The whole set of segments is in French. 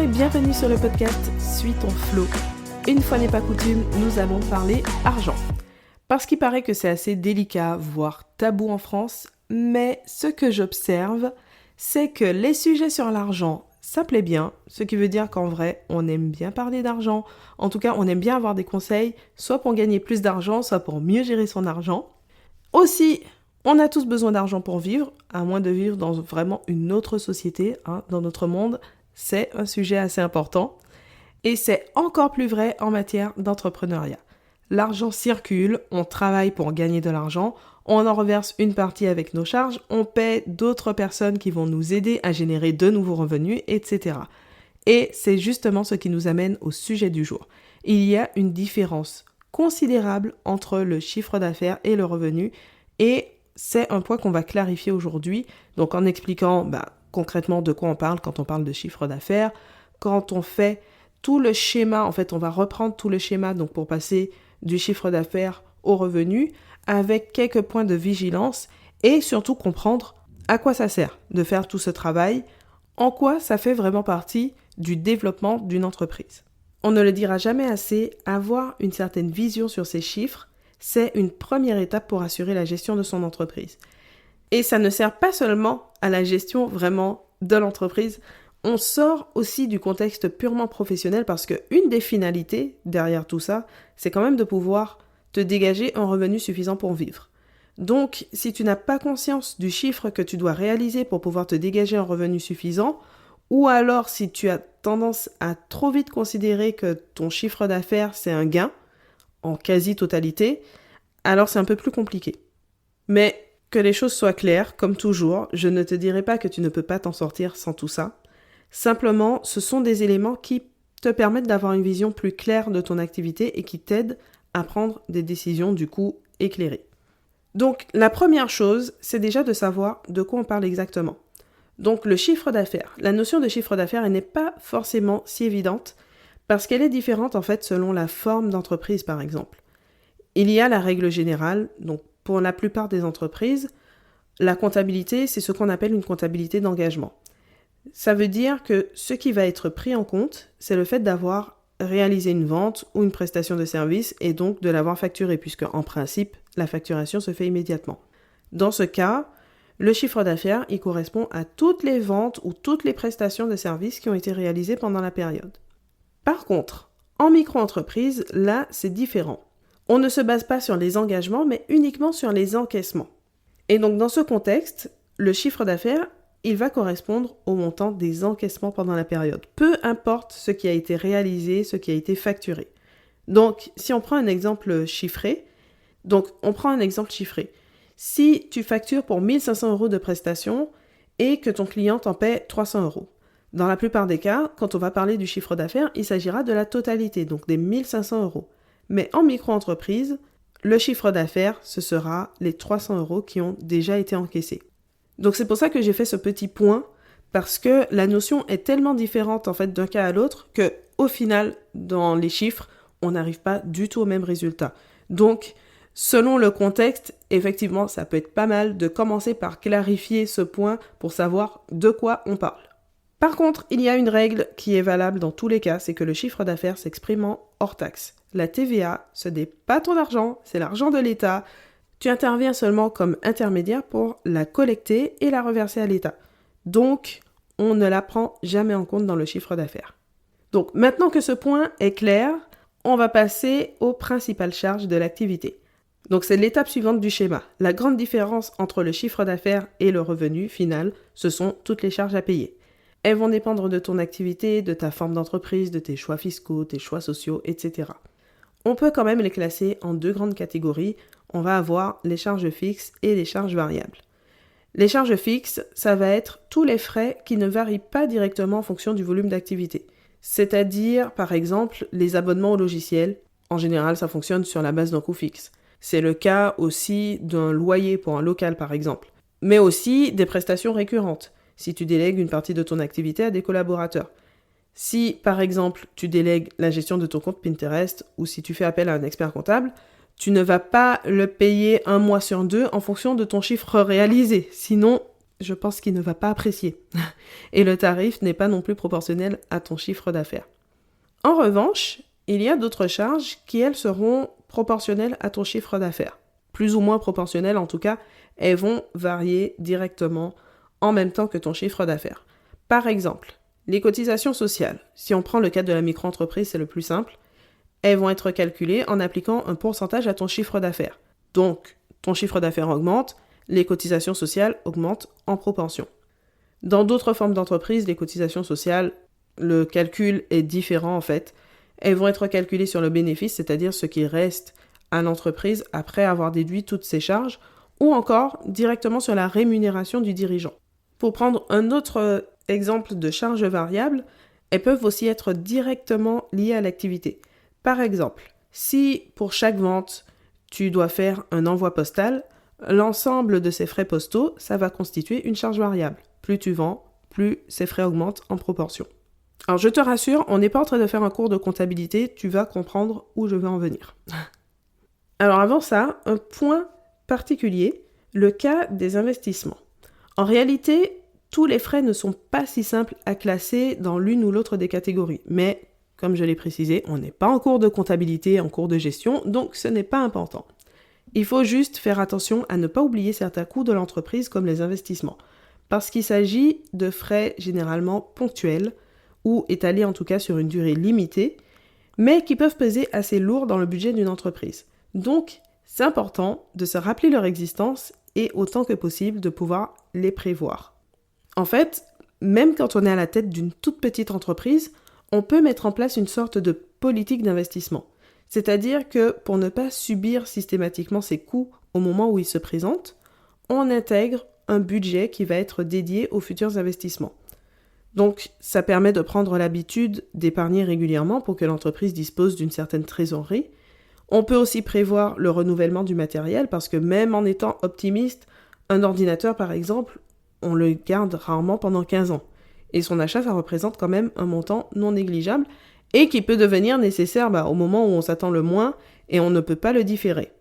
et bienvenue sur le podcast Suis ton flow. Une fois n'est pas coutume, nous allons parler argent. Parce qu'il paraît que c'est assez délicat, voire tabou en France, mais ce que j'observe, c'est que les sujets sur l'argent, ça plaît bien, ce qui veut dire qu'en vrai, on aime bien parler d'argent. En tout cas, on aime bien avoir des conseils, soit pour gagner plus d'argent, soit pour mieux gérer son argent. Aussi, on a tous besoin d'argent pour vivre, à moins de vivre dans vraiment une autre société, dans notre monde. C'est un sujet assez important. Et c'est encore plus vrai en matière d'entrepreneuriat. L'argent circule, on travaille pour gagner de l'argent, on en reverse une partie avec nos charges, on paie d'autres personnes qui vont nous aider à générer de nouveaux revenus, etc. Et c'est justement ce qui nous amène au sujet du jour. Il y a une différence considérable entre le chiffre d'affaires et le revenu, et c'est un point qu'on va clarifier aujourd'hui, donc en expliquant concrètement de quoi on parle quand on parle de chiffre d'affaires, quand on fait tout le schéma, en fait on va reprendre tout le schéma donc pour passer du chiffre d'affaires au revenu avec quelques points de vigilance et surtout comprendre à quoi ça sert de faire tout ce travail, en quoi ça fait vraiment partie du développement d'une entreprise. On ne le dira jamais assez, avoir une certaine vision sur ces chiffres, c'est une première étape pour assurer la gestion de son entreprise. Et ça ne sert pas seulement à la gestion vraiment de l'entreprise, on sort aussi du contexte purement professionnel parce qu'une des finalités derrière tout ça, c'est quand même de pouvoir te dégager un revenu suffisant pour vivre. Donc, si tu n'as pas conscience du chiffre que tu dois réaliser pour pouvoir te dégager un revenu suffisant, ou alors si tu as tendance à trop vite considérer que ton chiffre d'affaires c'est un gain, en quasi-totalité, alors c'est un peu plus compliqué. Mais que les choses soient claires, comme toujours, je ne te dirai pas que tu ne peux pas t'en sortir sans tout ça. Simplement, ce sont des éléments qui te permettent d'avoir une vision plus claire de ton activité et qui t'aident à prendre des décisions du coup éclairées. Donc, la première chose, c'est déjà de savoir de quoi on parle exactement. Donc, le chiffre d'affaires. La notion de chiffre d'affaires, elle n'est pas forcément si évidente parce qu'elle est différente en fait selon la forme d'entreprise par exemple. Il y a la règle générale, donc pour la plupart des entreprises, la comptabilité, c'est ce qu'on appelle une comptabilité d'engagement. Ça veut dire que ce qui va être pris en compte, c'est le fait d'avoir réalisé une vente ou une prestation de service et donc de l'avoir facturé, puisque en principe, la facturation se fait immédiatement. Dans ce cas, le chiffre d'affaires, il correspond à toutes les ventes ou toutes les prestations de services qui ont été réalisées pendant la période. Par contre, en micro-entreprise, là, c'est différent. On ne se base pas sur les engagements, mais uniquement sur les encaissements. Et donc, dans ce contexte, le chiffre d'affaires, il va correspondre au montant des encaissements pendant la période. Peu importe ce qui a été réalisé, ce qui a été facturé. Donc, si on prend un exemple chiffré, si tu factures pour 1 500 € de prestations et que ton client t'en paie 300 €, dans la plupart des cas, quand on va parler du chiffre d'affaires, il s'agira de la totalité, donc des 1 500 €. Mais en micro-entreprise, le chiffre d'affaires, ce sera les 300 € qui ont déjà été encaissés. Donc c'est pour ça que j'ai fait ce petit point, parce que la notion est tellement différente en fait d'un cas à l'autre que au final, dans les chiffres, on n'arrive pas du tout au même résultat. Donc, selon le contexte, effectivement, ça peut être pas mal de commencer par clarifier ce point pour savoir de quoi on parle. Par contre, il y a une règle qui est valable dans tous les cas, c'est que le chiffre d'affaires s'exprime en hors taxe. La TVA, ce n'est pas ton argent, c'est l'argent de l'État. Tu interviens seulement comme intermédiaire pour la collecter et la reverser à l'État. Donc, on ne la prend jamais en compte dans le chiffre d'affaires. Donc, maintenant que ce point est clair, on va passer aux principales charges de l'activité. Donc, c'est l'étape suivante du schéma. La grande différence entre le chiffre d'affaires et le revenu final, ce sont toutes les charges à payer. Elles vont dépendre de ton activité, de ta forme d'entreprise, de tes choix fiscaux, tes choix sociaux, etc. On peut quand même les classer en deux grandes catégories. On va avoir les charges fixes et les charges variables. Les charges fixes, ça va être tous les frais qui ne varient pas directement en fonction du volume d'activité. C'est-à-dire, par exemple, les abonnements au logiciel. En général, ça fonctionne sur la base d'un coût fixe. C'est le cas aussi d'un loyer pour un local, par exemple. Mais aussi des prestations récurrentes, si tu délègues une partie de ton activité à des collaborateurs. Si, par exemple, tu délègues la gestion de ton compte Pinterest ou si tu fais appel à un expert comptable, tu ne vas pas le payer 1 mois sur 2 en fonction de ton chiffre réalisé. Sinon, je pense qu'il ne va pas apprécier. Et le tarif n'est pas non plus proportionnel à ton chiffre d'affaires. En revanche, il y a d'autres charges qui, elles, seront proportionnelles à ton chiffre d'affaires. Plus ou moins proportionnelles en tout cas, elles vont varier directement en même temps que ton chiffre d'affaires. Par exemple, les cotisations sociales, si on prend le cas de la micro-entreprise, c'est le plus simple, elles vont être calculées en appliquant un pourcentage à ton chiffre d'affaires. Donc, ton chiffre d'affaires augmente, les cotisations sociales augmentent en proportion. Dans d'autres formes d'entreprise, les cotisations sociales, le calcul est différent en fait. Elles vont être calculées sur le bénéfice, c'est-à-dire ce qui reste à l'entreprise après avoir déduit toutes ses charges, ou encore directement sur la rémunération du dirigeant. Pour prendre un autre exemple de charges variables, elles peuvent aussi être directement liées à l'activité. Par exemple, si pour chaque vente, tu dois faire un envoi postal, l'ensemble de ces frais postaux, ça va constituer une charge variable. Plus tu vends, plus ces frais augmentent en proportion. Alors je te rassure, on n'est pas en train de faire un cours de comptabilité, tu vas comprendre où je veux en venir. Alors avant ça, un point particulier, le cas des investissements. En réalité, tous les frais ne sont pas si simples à classer dans l'une ou l'autre des catégories, mais comme je l'ai précisé, on n'est pas en cours de comptabilité, en cours de gestion, donc ce n'est pas important. Il faut juste faire attention à ne pas oublier certains coûts de l'entreprise comme les investissements, parce qu'il s'agit de frais généralement ponctuels ou étalés en tout cas sur une durée limitée, mais qui peuvent peser assez lourd dans le budget d'une entreprise. Donc, c'est important de se rappeler leur existence et autant que possible de pouvoir les prévoir. En fait, même quand on est à la tête d'une toute petite entreprise, on peut mettre en place une sorte de politique d'investissement. C'est-à-dire que pour ne pas subir systématiquement ces coûts au moment où ils se présentent, on intègre un budget qui va être dédié aux futurs investissements. Donc, ça permet de prendre l'habitude d'épargner régulièrement pour que l'entreprise dispose d'une certaine trésorerie. On peut aussi prévoir le renouvellement du matériel parce que même en étant optimiste, un ordinateur par exemple, on le garde rarement pendant 15 ans. Et son achat, ça représente quand même un montant non négligeable et qui peut devenir nécessaire au moment où on s'attend le moins et on ne peut pas le différer.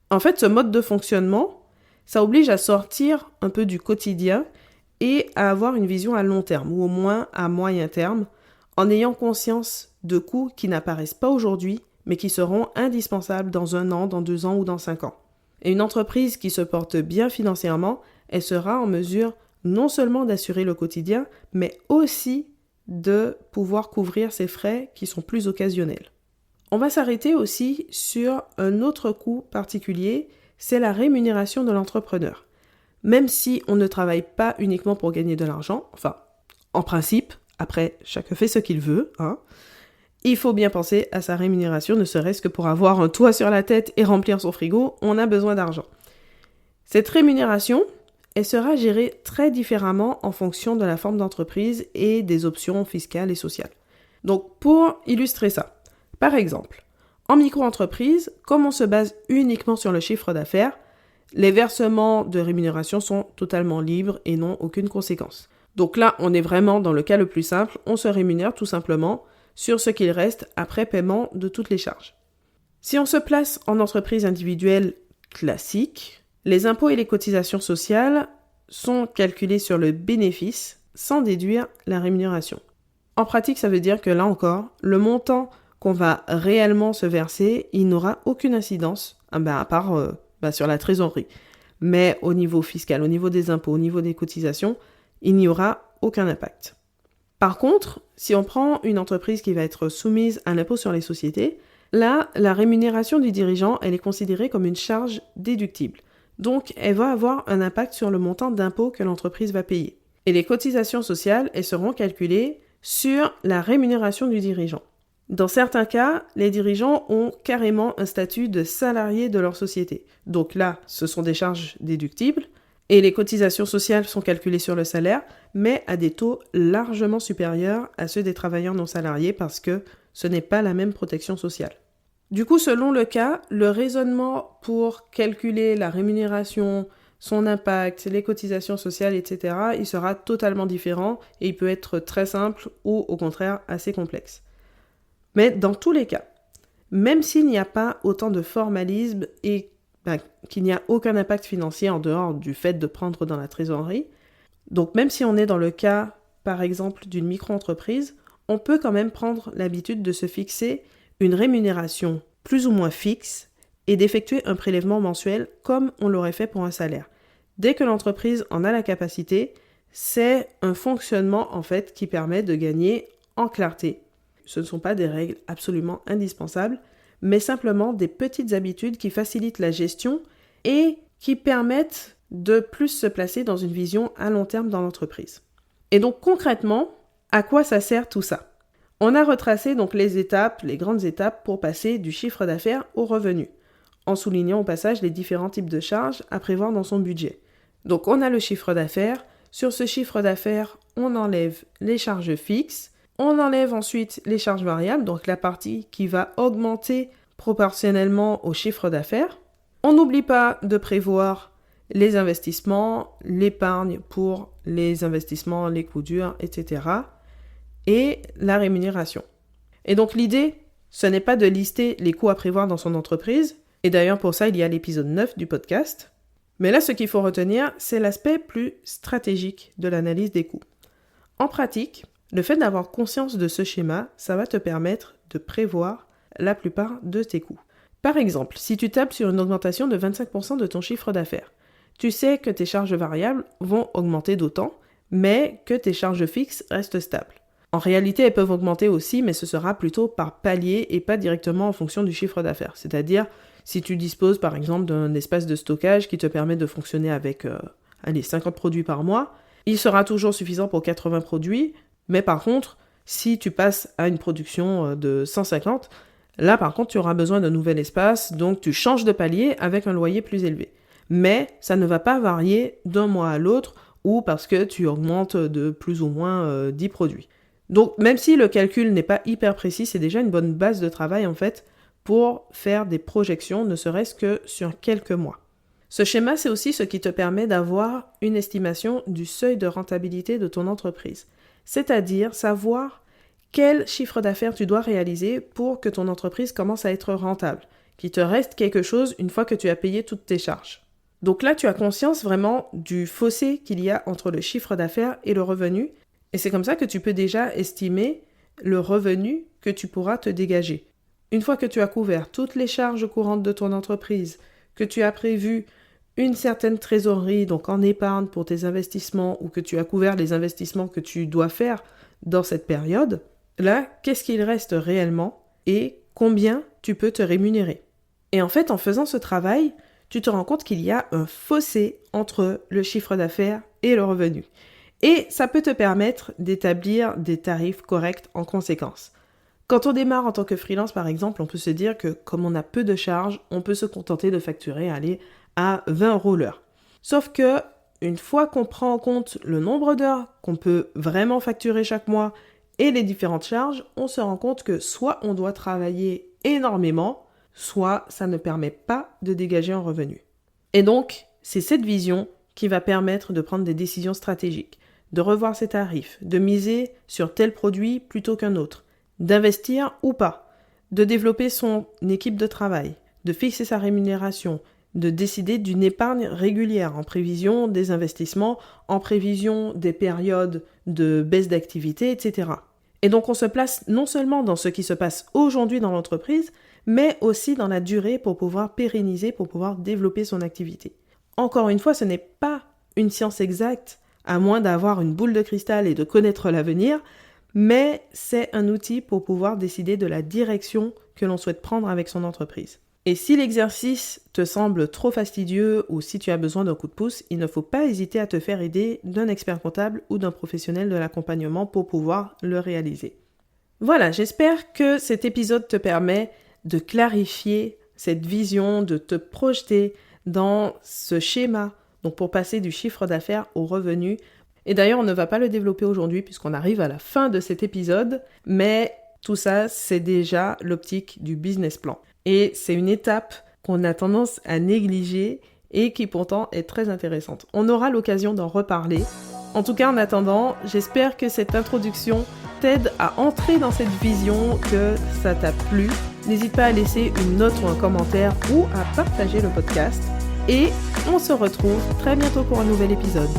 En fait, ce mode de fonctionnement, ça oblige à sortir un peu du quotidien et à avoir une vision à long terme ou au moins à moyen terme en ayant conscience de coûts qui n'apparaissent pas aujourd'hui mais qui seront indispensables dans 1 an, dans 2 ans ou dans 5 ans. Et une entreprise qui se porte bien financièrement, elle sera en mesure non seulement d'assurer le quotidien, mais aussi de pouvoir couvrir ses frais qui sont plus occasionnels. On va s'arrêter aussi sur un autre coût particulier, c'est la rémunération de l'entrepreneur. Même si on ne travaille pas uniquement pour gagner de l'argent, enfin, en principe, après, chacun fait ce qu'il veut, il faut bien penser à sa rémunération, ne serait-ce que pour avoir un toit sur la tête et remplir son frigo, on a besoin d'argent. Cette rémunération, elle sera gérée très différemment en fonction de la forme d'entreprise et des options fiscales et sociales. Donc, pour illustrer ça, par exemple, en micro-entreprise, comme on se base uniquement sur le chiffre d'affaires, les versements de rémunération sont totalement libres et n'ont aucune conséquence. Donc là, on est vraiment dans le cas le plus simple, on se rémunère tout simplement sur ce qu'il reste après paiement de toutes les charges. Si on se place en entreprise individuelle classique, les impôts et les cotisations sociales sont calculés sur le bénéfice sans déduire la rémunération. En pratique, ça veut dire que là encore, le montant qu'on va réellement se verser, il n'aura aucune incidence, à part sur la trésorerie. Mais au niveau fiscal, au niveau des impôts, au niveau des cotisations, il n'y aura aucun impact. Par contre, si on prend une entreprise qui va être soumise à l'impôt sur les sociétés, là, la rémunération du dirigeant, elle est considérée comme une charge déductible. Donc, elle va avoir un impact sur le montant d'impôt que l'entreprise va payer. Et les cotisations sociales, elles seront calculées sur la rémunération du dirigeant. Dans certains cas, les dirigeants ont carrément un statut de salarié de leur société. Donc là, ce sont des charges déductibles. Et les cotisations sociales sont calculées sur le salaire, mais à des taux largement supérieurs à ceux des travailleurs non salariés parce que ce n'est pas la même protection sociale. Du coup, selon le cas, le raisonnement pour calculer la rémunération, son impact, les cotisations sociales, etc., il sera totalement différent et il peut être très simple ou au contraire assez complexe. Mais dans tous les cas, même s'il n'y a pas autant de formalisme et qu'il n'y a aucun impact financier en dehors du fait de prendre dans la trésorerie, Donc même si on est dans le cas, par exemple, d'une micro-entreprise, on peut quand même prendre l'habitude de se fixer une rémunération plus ou moins fixe et d'effectuer un prélèvement mensuel comme on l'aurait fait pour un salaire. Dès que l'entreprise en a la capacité, c'est un fonctionnement en fait qui permet de gagner en clarté. Ce ne sont pas des règles absolument indispensables, mais simplement des petites habitudes qui facilitent la gestion et qui permettent de plus se placer dans une vision à long terme dans l'entreprise. Et donc concrètement, à quoi ça sert tout ça ? On a retracé donc les grandes étapes pour passer du chiffre d'affaires au revenu, en soulignant au passage les différents types de charges à prévoir dans son budget. Donc on a le chiffre d'affaires. Sur ce chiffre d'affaires, on enlève les charges fixes, on enlève ensuite les charges variables, donc la partie qui va augmenter proportionnellement au chiffre d'affaires. On n'oublie pas de prévoir les investissements, l'épargne pour les investissements, les coûts durs, etc. et la rémunération. Et donc l'idée, ce n'est pas de lister les coûts à prévoir dans son entreprise, et d'ailleurs pour ça il y a l'épisode 9 du podcast. Mais là, ce qu'il faut retenir, c'est l'aspect plus stratégique de l'analyse des coûts. En pratique, le fait d'avoir conscience de ce schéma, ça va te permettre de prévoir la plupart de tes coûts. Par exemple, si tu tables sur une augmentation de 25% de ton chiffre d'affaires, tu sais que tes charges variables vont augmenter d'autant, mais que tes charges fixes restent stables. En réalité, elles peuvent augmenter aussi, mais ce sera plutôt par palier et pas directement en fonction du chiffre d'affaires. C'est-à-dire, si tu disposes par exemple d'un espace de stockage qui te permet de fonctionner avec 50 produits par mois, il sera toujours suffisant pour 80 produits, mais par contre, si tu passes à une production de 150, là par contre tu auras besoin d'un nouvel espace, donc tu changes de palier avec un loyer plus élevé. Mais ça ne va pas varier d'un mois à l'autre ou parce que tu augmentes de plus ou moins 10 produits. Donc même si le calcul n'est pas hyper précis, c'est déjà une bonne base de travail en fait pour faire des projections, ne serait-ce que sur quelques mois. Ce schéma, c'est aussi ce qui te permet d'avoir une estimation du seuil de rentabilité de ton entreprise, c'est-à-dire savoir quel chiffre d'affaires tu dois réaliser pour que ton entreprise commence à être rentable, qu'il te reste quelque chose une fois que tu as payé toutes tes charges. Donc là, tu as conscience vraiment du fossé qu'il y a entre le chiffre d'affaires et le revenu, et c'est comme ça que tu peux déjà estimer le revenu que tu pourras te dégager. Une fois que tu as couvert toutes les charges courantes de ton entreprise, que tu as prévu une certaine trésorerie, donc en épargne pour tes investissements, ou que tu as couvert les investissements que tu dois faire dans cette période, là, qu'est-ce qu'il reste réellement et combien tu peux te rémunérer. Et en fait, en faisant ce travail, tu te rends compte qu'il y a un fossé entre le chiffre d'affaires et le revenu. Et ça peut te permettre d'établir des tarifs corrects en conséquence. Quand on démarre en tant que freelance, par exemple, on peut se dire que comme on a peu de charges, on peut se contenter de facturer à 20 € l'heure. Sauf que, une fois qu'on prend en compte le nombre d'heures qu'on peut vraiment facturer chaque mois et les différentes charges, on se rend compte que soit on doit travailler énormément, soit ça ne permet pas de dégager un revenu. Et donc, c'est cette vision qui va permettre de prendre des décisions stratégiques, de revoir ses tarifs, de miser sur tel produit plutôt qu'un autre, d'investir ou pas, de développer son équipe de travail, de fixer sa rémunération, de décider d'une épargne régulière en prévision des investissements, en prévision des périodes de baisse d'activité, etc. Et donc on se place non seulement dans ce qui se passe aujourd'hui dans l'entreprise, mais aussi dans la durée pour pouvoir pérenniser, pour pouvoir développer son activité. Encore une fois, ce n'est pas une science exacte, à moins d'avoir une boule de cristal et de connaître l'avenir, mais c'est un outil pour pouvoir décider de la direction que l'on souhaite prendre avec son entreprise. Et si l'exercice te semble trop fastidieux ou si tu as besoin d'un coup de pouce, il ne faut pas hésiter à te faire aider d'un expert comptable ou d'un professionnel de l'accompagnement pour pouvoir le réaliser. Voilà, j'espère que cet épisode te permet de clarifier cette vision, de te projeter dans ce schéma, donc pour passer du chiffre d'affaires au revenu. Et d'ailleurs, on ne va pas le développer aujourd'hui puisqu'on arrive à la fin de cet épisode, mais tout ça, c'est déjà l'optique du business plan. Et c'est une étape qu'on a tendance à négliger et qui pourtant est très intéressante. On aura l'occasion d'en reparler. En tout cas, en attendant, j'espère que cette introduction t'aide à entrer dans cette vision, que ça t'a plu. N'hésite pas à laisser une note ou un commentaire ou à partager le podcast. Et on se retrouve très bientôt pour un nouvel épisode.